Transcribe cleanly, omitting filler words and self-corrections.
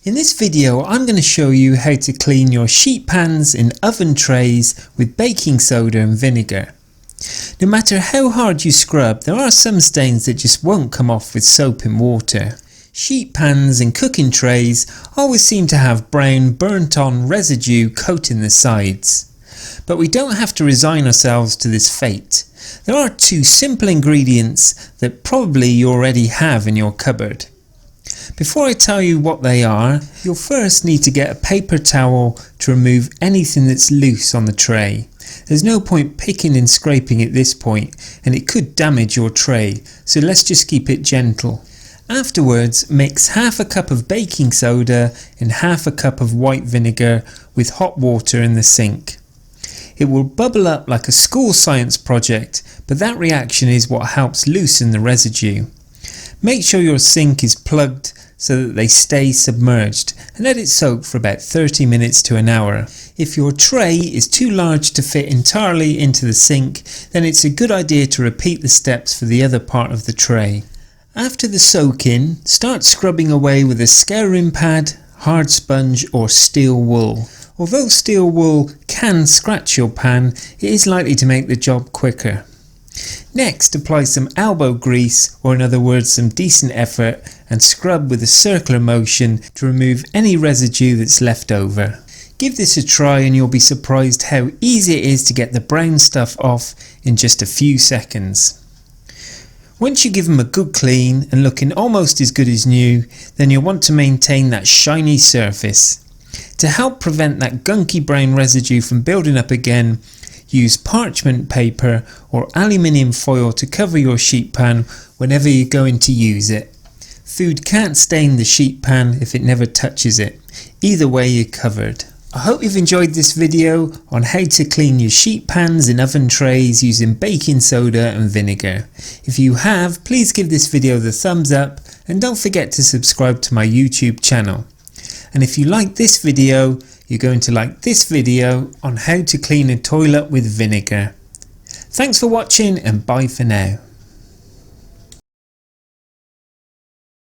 In this video I'm going to show you how to clean your sheet pans in oven trays with baking soda and vinegar. No matter how hard you scrub, there are some stains that just won't come off with soap and water. Sheet pans and cooking trays always seem to have brown burnt on residue coating the sides. But we don't have to resign ourselves to this fate. There are two simple ingredients that probably you already have in your cupboard. Before I tell you what they are, you'll first need to get a paper towel to remove anything that's loose on the tray. There's no point picking and scraping at this point, and it could damage your tray, so let's just keep it gentle. Afterwards, mix half a cup of baking soda and half a cup of white vinegar with hot water in the sink. It will bubble up like a school science project, but that reaction is what helps loosen the residue. Make sure your sink is plugged so that they stay submerged and let it soak for about 30 minutes to an hour. If your tray is too large to fit entirely into the sink, then it's a good idea to repeat the steps for the other part of the tray. After the soak-in, start scrubbing away with a scouring pad, hard sponge or steel wool. Although steel wool can scratch your pan, it is likely to make the job quicker. Next, apply some elbow grease, or in other words some decent effort, and scrub with a circular motion to remove any residue that's left over. Give this a try and you'll be surprised how easy it is to get the brown stuff off in just a few seconds. Once you give them a good clean and looking almost as good as new, then you'll want to maintain that shiny surface. To help prevent that gunky brown residue from building up again, use parchment paper or aluminium foil to cover your sheet pan whenever you're going to use it. Food can't stain the sheet pan if it never touches it. Either way, you're covered. I hope you've enjoyed this video on how to clean your sheet pans and oven trays using baking soda and vinegar. If you have, please give this video the thumbs up and don't forget to subscribe to my YouTube channel. And if you like this video, you're going to like this video on how to clean a toilet with vinegar. Thanks for watching and bye for now.